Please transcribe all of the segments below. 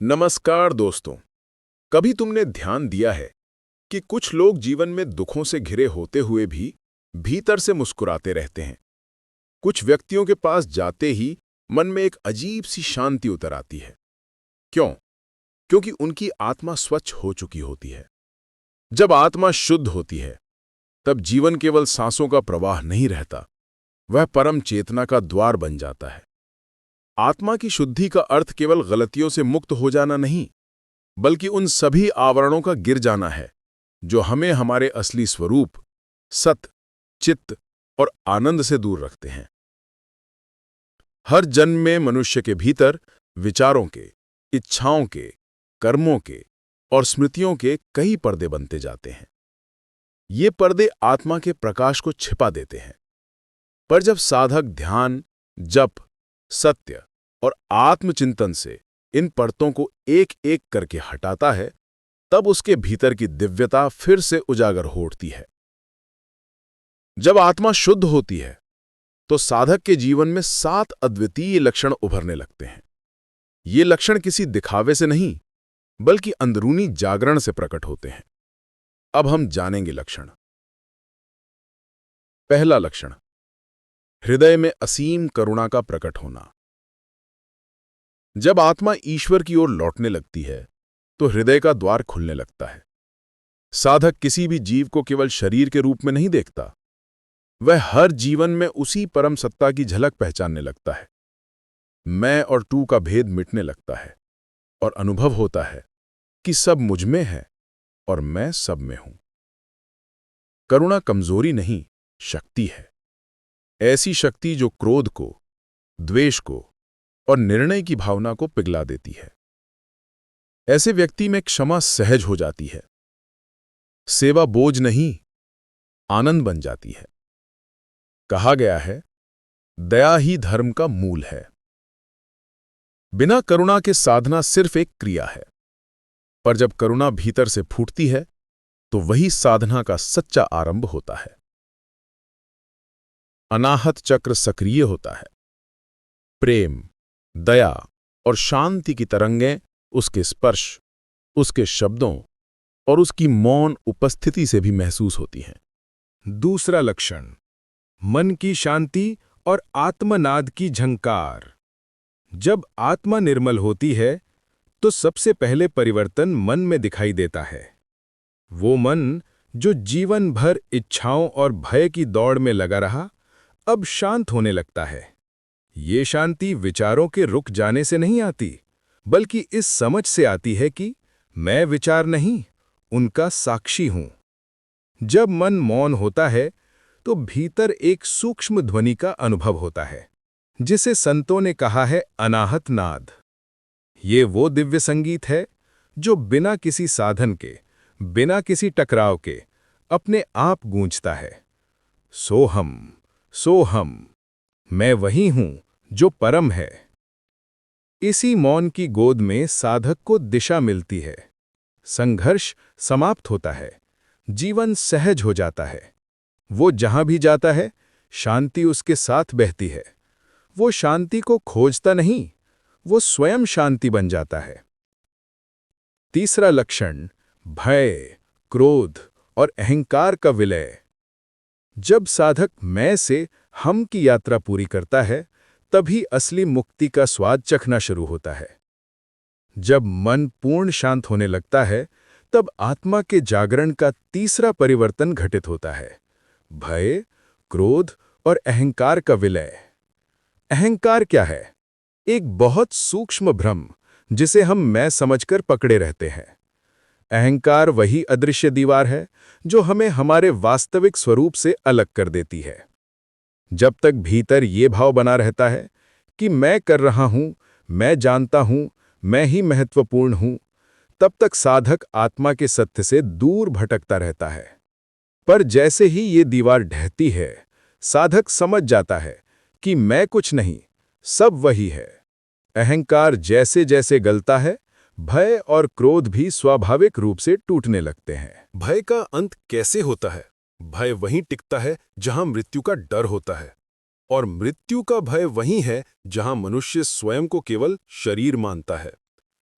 नमस्कार दोस्तों। कभी तुमने ध्यान दिया है कि कुछ लोग जीवन में दुखों से घिरे होते हुए भी भीतर से मुस्कुराते रहते हैं। कुछ व्यक्तियों के पास जाते ही मन में एक अजीब सी शांति उतर आती है। क्यों? क्योंकि उनकी आत्मा स्वच्छ हो चुकी होती है। जब आत्मा शुद्ध होती है तब जीवन केवल सांसों का प्रवाह नहीं रहता, वह परम चेतना का द्वार बन जाता है। आत्मा की शुद्धि का अर्थ केवल गलतियों से मुक्त हो जाना नहीं, बल्कि उन सभी आवरणों का गिर जाना है जो हमें हमारे असली स्वरूप, सत, चित्त और आनंद से दूर रखते हैं। हर जन्म में मनुष्य के भीतर विचारों के, इच्छाओं के, कर्मों के और स्मृतियों के कई पर्दे बनते जाते हैं। ये पर्दे आत्मा के प्रकाश को छिपा देते हैं। पर जब साधक ध्यान, जप, सत्य और आत्मचिंतन से इन परतों को एक एक करके हटाता है, तब उसके भीतर की दिव्यता फिर से उजागर हो उठती है। जब आत्मा शुद्ध होती है तो साधक के जीवन में 7 अद्वितीय लक्षण उभरने लगते हैं। ये लक्षण किसी दिखावे से नहीं, बल्कि अंदरूनी जागरण से प्रकट होते हैं। अब हम जानेंगे लक्षण। पहला लक्षण, हृदय में असीम करुणा का प्रकट होना। जब आत्मा ईश्वर की ओर लौटने लगती है तो हृदय का द्वार खुलने लगता है। साधक किसी भी जीव को केवल शरीर के रूप में नहीं देखता, वह हर जीवन में उसी परम सत्ता की झलक पहचानने लगता है। मैं और तू का भेद मिटने लगता है और अनुभव होता है कि सब मुझ में है और मैं सब में हूं। करुणा कमजोरी नहीं, शक्ति है। ऐसी शक्ति जो क्रोध को, द्वेष को और निर्णय की भावना को पिघला देती है। ऐसे व्यक्ति में क्षमा सहज हो जाती है। सेवा बोझ नहीं, आनंद बन जाती है। कहा गया है, दया ही धर्म का मूल है। बिना करुणा के साधना सिर्फ एक क्रिया है, पर जब करुणा भीतर से फूटती है तो वही साधना का सच्चा आरंभ होता है। अनाहत चक्र सक्रिय होता है। प्रेम, दया और शांति की तरंगें उसके स्पर्श, उसके शब्दों और उसकी मौन उपस्थिति से भी महसूस होती हैं। दूसरा लक्षण, मन की शांति और आत्मनाद की झंकार। जब आत्मा निर्मल होती है तो सबसे पहले परिवर्तन मन में दिखाई देता है। वो मन जो जीवन भर इच्छाओं और भय की दौड़ में लगा रहा, अब शांत होने लगता है। ये शांति विचारों के रुक जाने से नहीं आती, बल्कि इस समझ से आती है कि मैं विचार नहीं, उनका साक्षी हूं। जब मन मौन होता है तो भीतर एक सूक्ष्म ध्वनि का अनुभव होता है, जिसे संतों ने कहा है अनाहत नाद। ये वो दिव्य संगीत है जो बिना किसी साधन के, बिना किसी टकराव के अपने आप गूंजता है। सोहम, सोहम, मैं वही हूं जो परम है। इसी मौन की गोद में साधक को दिशा मिलती है। संघर्ष समाप्त होता है, जीवन सहज हो जाता है। वो जहां भी जाता है, शांति उसके साथ बहती है। वो शांति को खोजता नहीं, वो स्वयं शांति बन जाता है। तीसरा लक्षण, भय, क्रोध और अहंकार का विलय। जब साधक मैं से हम की यात्रा पूरी करता है, तभी असली मुक्ति का स्वाद चखना शुरू होता है। जब मन पूर्ण शांत होने लगता है, तब आत्मा के जागरण का तीसरा परिवर्तन घटित होता है, भय, क्रोध और अहंकार का विलय। अहंकार क्या है? एक बहुत सूक्ष्म भ्रम जिसे हम मैं समझकर पकड़े रहते हैं। अहंकार वही अदृश्य दीवार है जो हमें हमारे वास्तविक स्वरूप से अलग कर देती है। जब तक भीतर ये भाव बना रहता है कि मैं कर रहा हूं, मैं जानता हूं, मैं ही महत्वपूर्ण हूं, तब तक साधक आत्मा के सत्य से दूर भटकता रहता है। पर जैसे ही ये दीवार ढहती है, साधक समझ जाता है कि मैं कुछ नहीं, सब वही है। अहंकार जैसे जैसे गलता है, भय और क्रोध भी स्वाभाविक रूप से टूटने लगते हैं। भय का अंत कैसे होता है? भय वहीं टिकता है जहां मृत्यु का डर होता है, और मृत्यु का भय वहीं है जहां मनुष्य स्वयं को केवल शरीर मानता है।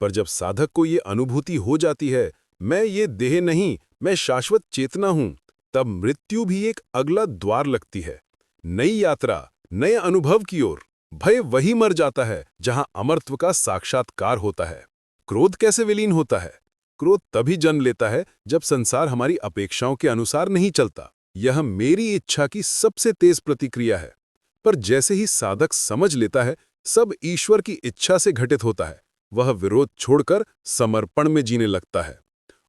पर जब साधक को ये अनुभूति हो जाती है, मैं ये देह नहीं, मैं शाश्वत चेतना हूं, तब मृत्यु भी एक अगला द्वार लगती है। नई यात्रा, नए अनुभव की ओर। भय वही मर जाता है जहां अमरत्व का साक्षात्कार होता है। क्रोध कैसे विलीन होता है? क्रोध तभी जन्म लेता है जब संसार हमारी अपेक्षाओं के अनुसार नहीं चलता। यह मेरी इच्छा की सबसे तेज प्रतिक्रिया है। पर जैसे ही साधक समझ लेता है सब ईश्वर की इच्छा से घटित होता है, वह विरोध छोड़कर समर्पण में जीने लगता है।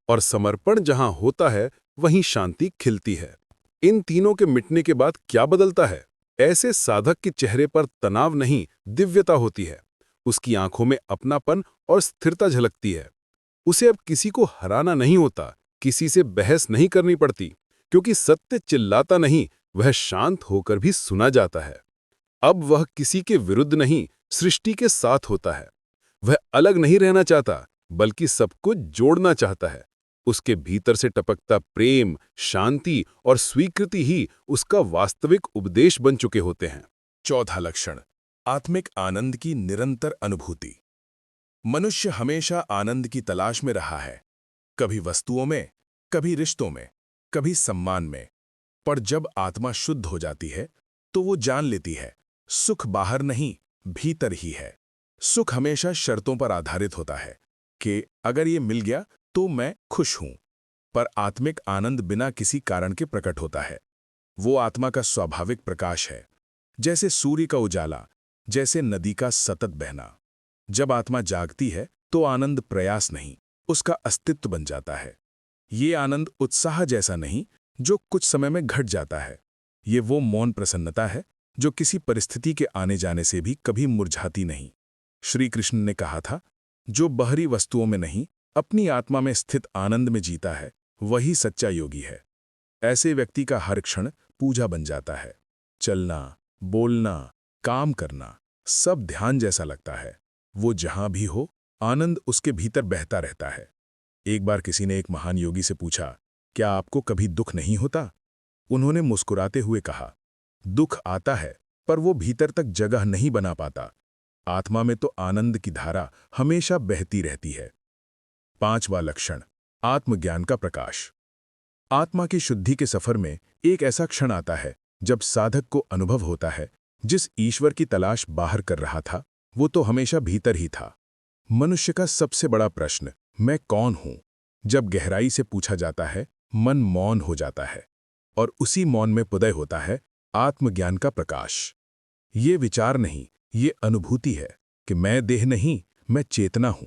और समर्पण जहां होता है वहीं शांति खिलती है। इन तीनों के मिटने के बाद क्या बदलता है? ऐसे साधक के चेहरे पर तनाव नहीं, दिव्यता होती है। उसकी आंखों में अपनापन और स्थिरता झलकती है। उसे अब किसी को हराना नहीं होता, किसी से बहस नहीं करनी पड़ती, क्योंकि सत्य चिल्लाता नहीं, वह शांत होकर भी सुना जाता है। अब वह किसी के विरुद्ध नहीं, सृष्टि के साथ होता है। वह अलग नहीं रहना चाहता, बल्कि सबको जोड़ना चाहता है। उसके भीतर से टपकता प्रेम, शांति और स्वीकृति ही उसका वास्तविक उपदेश बन चुके होते हैं। चौथा लक्षण, आत्मिक आनंद की निरंतर अनुभूति। मनुष्य हमेशा आनंद की तलाश में रहा है, कभी वस्तुओं में, कभी रिश्तों में, कभी सम्मान में। पर जब आत्मा शुद्ध हो जाती है तो वो जान लेती है, सुख बाहर नहीं, भीतर ही है। सुख हमेशा शर्तों पर आधारित होता है कि अगर ये मिल गया तो मैं खुश हूं। पर आत्मिक आनंद बिना किसी कारण के प्रकट होता है। वो आत्मा का स्वाभाविक प्रकाश है, जैसे सूर्य का उजाला, जैसे नदी का सतत बहना। जब आत्मा जागती है तो आनंद प्रयास नहीं, उसका अस्तित्व बन जाता है। ये आनंद उत्साह जैसा नहीं जो कुछ समय में घट जाता है। ये वो मौन प्रसन्नता है जो किसी परिस्थिति के आने जाने से भी कभी मुरझाती नहीं। श्री कृष्ण ने कहा था, जो बाहरी वस्तुओं में नहीं, अपनी आत्मा में स्थित आनंद में जीता है, वही सच्चा योगी है। ऐसे व्यक्ति का हर क्षण पूजा बन जाता है। चलना, बोलना, काम करना, सब ध्यान जैसा लगता है। वो जहां भी हो, आनंद उसके भीतर बहता रहता है। एक बार किसी ने एक महान योगी से पूछा, क्या आपको कभी दुख नहीं होता? उन्होंने मुस्कुराते हुए कहा, दुख आता है, पर वो भीतर तक जगह नहीं बना पाता। आत्मा में तो आनंद की धारा हमेशा बहती रहती है। पांचवा लक्षण, आत्मज्ञान का प्रकाश। आत्मा की शुद्धि के सफर में एक ऐसा क्षण आता है जब साधक को अनुभव होता है, जिस ईश्वर की तलाश बाहर कर रहा था, वो तो हमेशा भीतर ही था। मनुष्य का सबसे बड़ा प्रश्न, मैं कौन हूं, जब गहराई से पूछा जाता है, मन मौन हो जाता है। और उसी मौन में उदय होता है आत्मज्ञान का प्रकाश। ये विचार नहीं, ये अनुभूति है कि मैं देह नहीं, मैं चेतना हूं।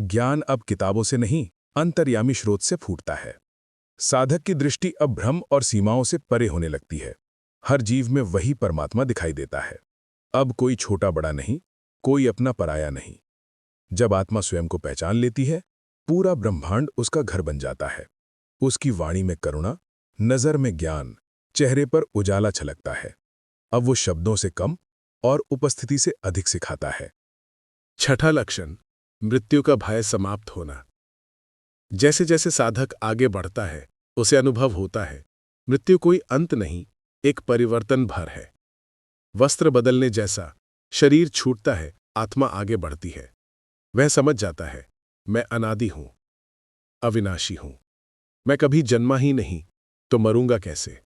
ज्ञान अब किताबों से नहीं, अंतर्यामी स्रोत से फूटता है। साधक की दृष्टि अब भ्रम और सीमाओं से परे होने लगती है। हर जीव में वही परमात्मा दिखाई देता है। अब कोई छोटा बड़ा नहीं, कोई अपना पराया नहीं। जब आत्मा स्वयं को पहचान लेती है, पूरा ब्रह्मांड उसका घर बन जाता है। उसकी वाणी में करुणा, नजर में ज्ञान, चेहरे पर उजाला छलकता है। अब वो शब्दों से कम और उपस्थिति से अधिक सिखाता है। छठा लक्षण, मृत्यु का भय समाप्त होना। जैसे जैसे साधक आगे बढ़ता है, उसे अनुभव होता है, मृत्यु कोई अंत नहीं, एक परिवर्तन भर है। वस्त्र बदलने जैसा शरीर छूटता है, आत्मा आगे बढ़ती है। वह समझ जाता है, मैं अनादि हूं, अविनाशी हूं। मैं कभी जन्मा ही नहीं, तो मरूंगा कैसे?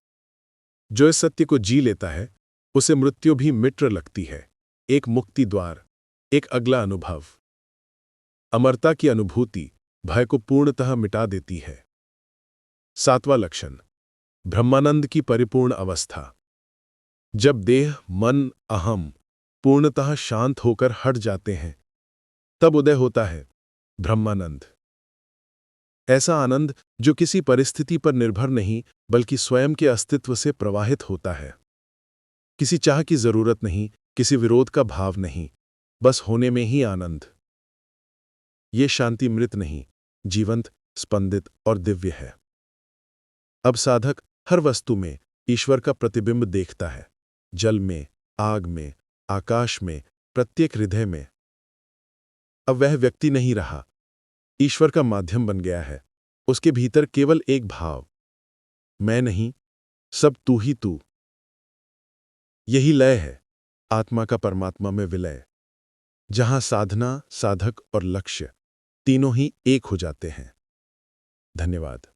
जो इस सत्य को जी लेता है, उसे मृत्यु भी मित्र लगती है, एक मुक्ति द्वार, एक अगला अनुभव। अमरता की अनुभूति भय को पूर्णतः मिटा देती है। सातवां लक्षण, ब्रह्मानंद की परिपूर्ण अवस्था। जब देह, मन, अहम पूर्णतः शांत होकर हट जाते हैं, तब उदय होता है ब्रह्मानंद। ऐसा आनंद जो किसी परिस्थिति पर निर्भर नहीं, बल्कि स्वयं के अस्तित्व से प्रवाहित होता है। किसी चाह की जरूरत नहीं, किसी विरोध का भाव नहीं, बस होने में ही आनंद। ये शांति मृत नहीं, जीवंत, स्पंदित और दिव्य है। अब साधक हर वस्तु में ईश्वर का प्रतिबिंब देखता है, जल में, आग में, आकाश में, प्रत्येक हृदय में। अब वह व्यक्ति नहीं रहा, ईश्वर का माध्यम बन गया है। उसके भीतर केवल एक भाव, मैं नहीं, सब तू ही तू। यही लय है आत्मा का परमात्मा में विलय, जहां साधना, साधक और लक्ष्य तीनों ही एक हो जाते हैं। धन्यवाद।